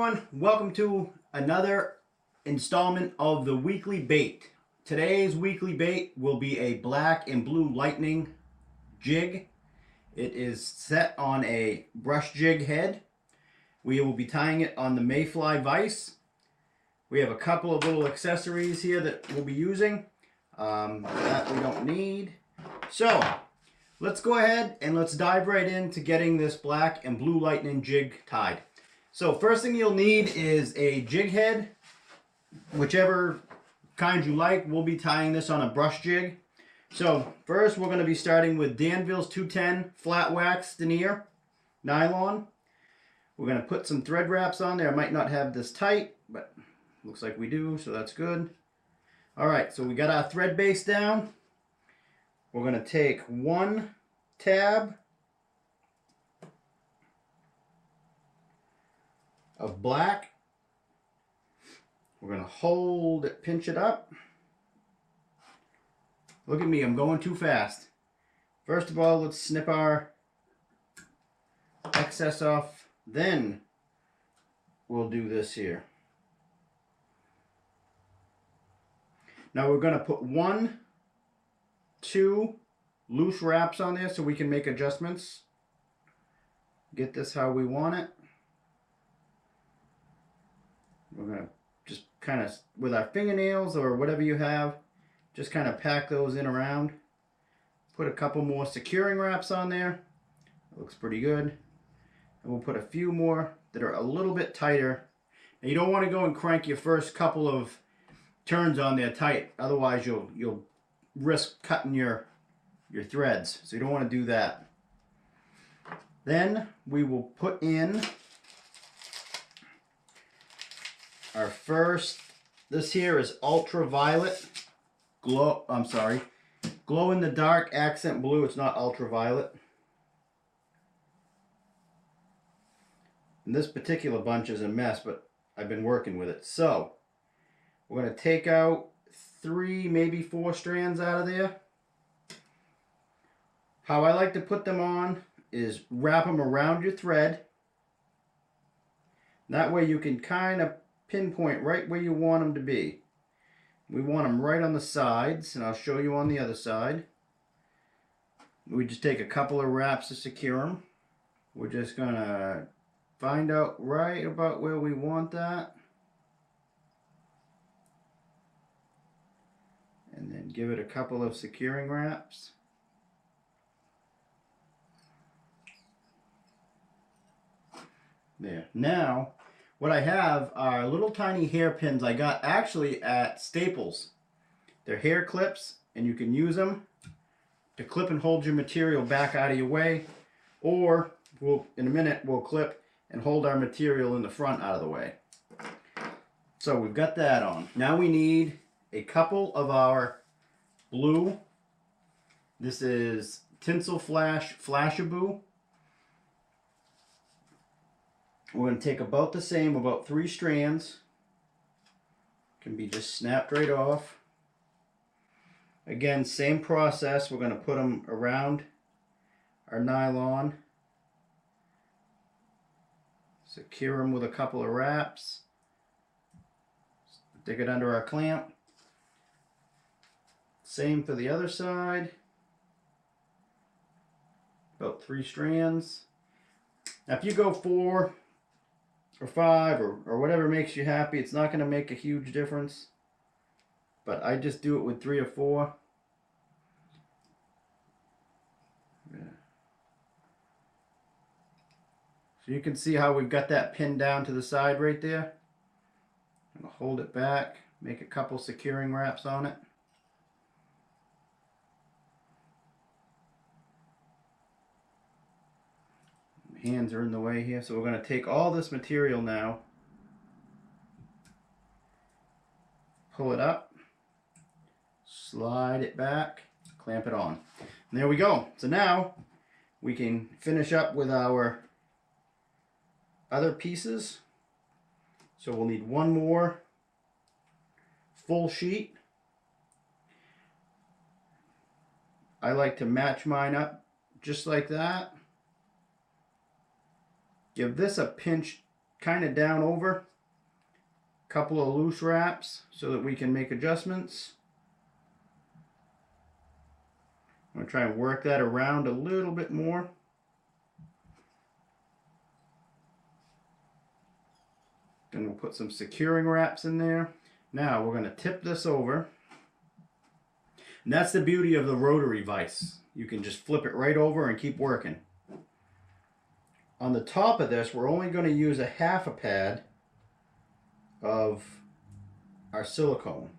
everyone, welcome to another installment of the weekly bait. Today's weekly bait will be a black and blue lightning jig. It is set on a brush jig head. We will be tying it on the mayfly vise. We have a couple of little accessories here that we'll be using that we don't need. So let's go ahead and let's dive right into getting this black and blue lightning jig tied. So first thing you'll need is a jig head, whichever kind you like. We'll be tying this on a brush jig. So first we're going to be starting with Danville's 210 flat wax denier nylon. We're going to put some thread wraps on there. I might not have this tight, but looks like we do, so that's good. Alright, so we got our thread base down. We're going to take one tab of black. We're going to hold it, pinch it up. Look at me, I'm going too fast. First of all, let's snip our excess off. Then we'll do this here. Now we're going to put 1, 2 loose wraps on there so we can make adjustments. Get this how we want it. We're going to just kind of, with our fingernails or whatever you have, just kind of pack those in around. Put a couple more securing wraps on there. It looks pretty good. And we'll put a few more that are a little bit tighter. Now you don't want to go and crank your first couple of turns on there tight. Otherwise you'll risk cutting your threads. So you don't want to do that. Then we will put in our first, this here is ultraviolet glow in the dark accent blue. It's not ultraviolet. And this particular bunch is a mess, but I've been working with it. So we're going to take out 3, maybe 4 strands out of there. How I like to put them on is wrap them around your thread. That way you can kind of pinpoint right where you want them to be. We want them right on the sides, and I'll show you on the other side. We just take a couple of wraps to secure them. We're just going to find out right about where we want that. And then give it a couple of securing wraps. There. Now, what I have are little tiny hairpins I got actually at Staples. They're hair clips, and you can use them to clip and hold your material back out of your way. Or, in a minute, we'll clip and hold our material in the front out of the way. So we've got that on. Now we need a couple of our blue. This is Tinsel Flashaboo. We're going to take about the same, about 3 strands. Can be just snapped right off. Again, same process. We're going to put them around our nylon. Secure them with a couple of wraps. Stick it under our clamp. Same for the other side. About 3 strands. Now if you go 4 or 5 or whatever makes you happy, it's not going to make a huge difference. But I just do it with 3 or 4. Yeah. So you can see how we've got that pinned down to the side right there. I'm going to hold it back, make a couple securing wraps on it. Hands are in the way here, so we're going to take all this material now, pull it up, slide it back, clamp it on. And there we go. So now we can finish up with our other pieces. So we'll need 1 more full sheet. I like to match mine up just like that. Give this a pinch kind of down over. A couple of loose wraps so that we can make adjustments. I'm going to try and work that around a little bit more. Then we'll put some securing wraps in there. Now we're going to tip this over. And that's the beauty of the rotary vise. You can just flip it right over and keep working. On the top of this, we're only going to use a half a pad of our silicone.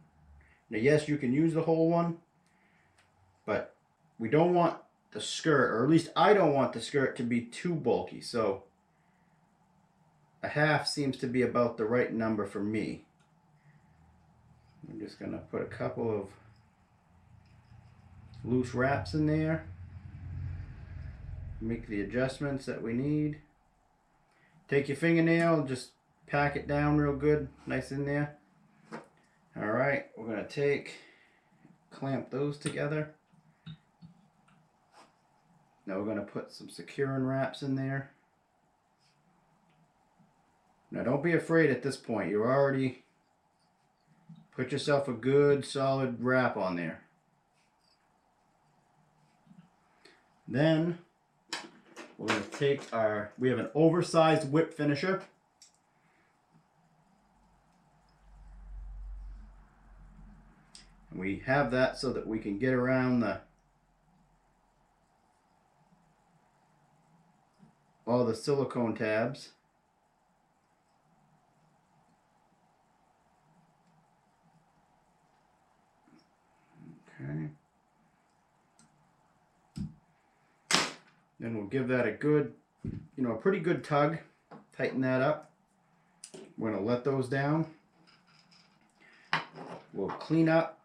Now yes, you can use the whole one, but we don't want the skirt, or at least I don't want the skirt to be too bulky. So a half seems to be about the right number for me. I'm just going to put a couple of loose wraps in there. Make the adjustments that we need. Take your fingernail and just pack it down real good, nice in there. Alright, we're going to clamp those together. Now we're going to put some securing wraps in there. Now don't be afraid at this point. You're already put yourself a good solid wrap on there. Then we're going to take we have an oversized whip finisher. And we have that so that we can get around all the silicone tabs. Okay. Then we'll give that a good, a pretty good tug. Tighten that up. We're going to let those down. We'll clean up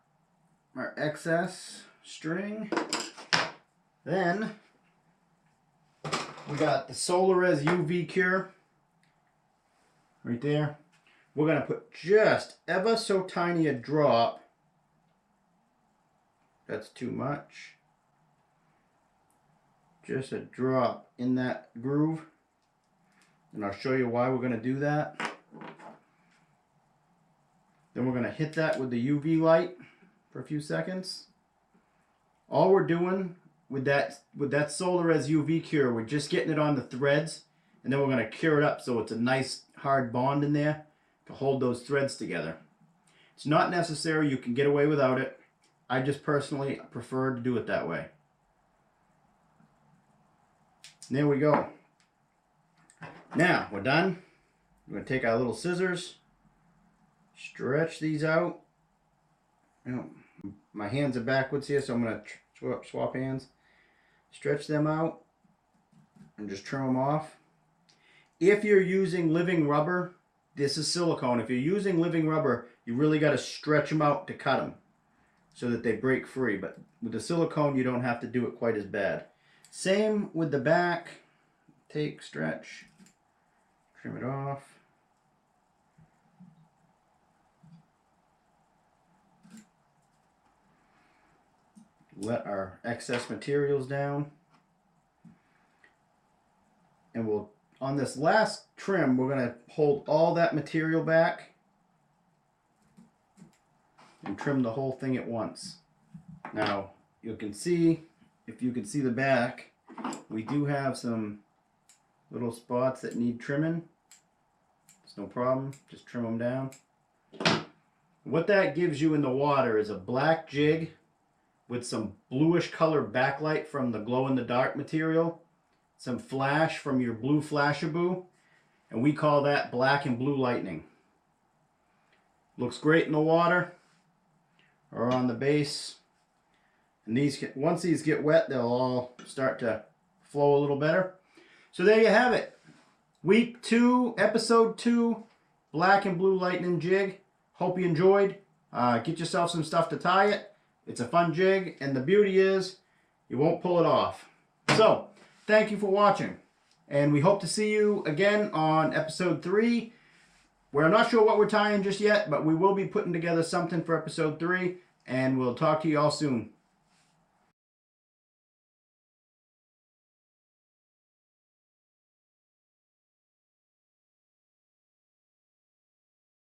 our excess string. Then we got the Solarez UV Cure right there. We're going to put just ever so tiny a drop. That's too much. Just a drop in that groove, and I'll show you why we're going to do that. Then we're going to hit that with the UV light for a few seconds. All we're doing with that Solarez UV Cure, we're just getting it on the threads, and then we're going to cure it up so it's a nice hard bond in there to hold those threads together. It's not necessary, you can get away without it. I just personally prefer to do it that way. There we go. Now we're done. We're going to take our little scissors, stretch these out. My hands are backwards here, so I'm going to swap hands. Stretch them out and just trim them off. If you're using living rubber, this is silicone. If you're using living rubber, you really got to stretch them out to cut them so that they break free. But with the silicone, you don't have to do it quite as bad. Same with the back. Take, stretch, trim it off. Let our excess materials down. And on this last trim, we're going to hold all that material back and trim the whole thing at once. Now, you can see, if you can see the back, we do have some little spots that need trimming. It's no problem, just trim them down. What that gives you in the water is a black jig with some bluish color backlight from the glow-in-the-dark material, some flash from your blue Flashaboo, and we call that black and blue lightning. Looks great in the water or on the base. And once these get wet, they'll all start to flow a little better. So there you have it. Week 2, episode 2, black and blue lightning jig. Hope you enjoyed. Get yourself some stuff to tie it. It's a fun jig, and the beauty is you won't pull it off. So, thank you for watching. And we hope to see you again on episode 3. We're not sure what we're tying just yet, but we will be putting together something for episode 3, and we'll talk to you all soon.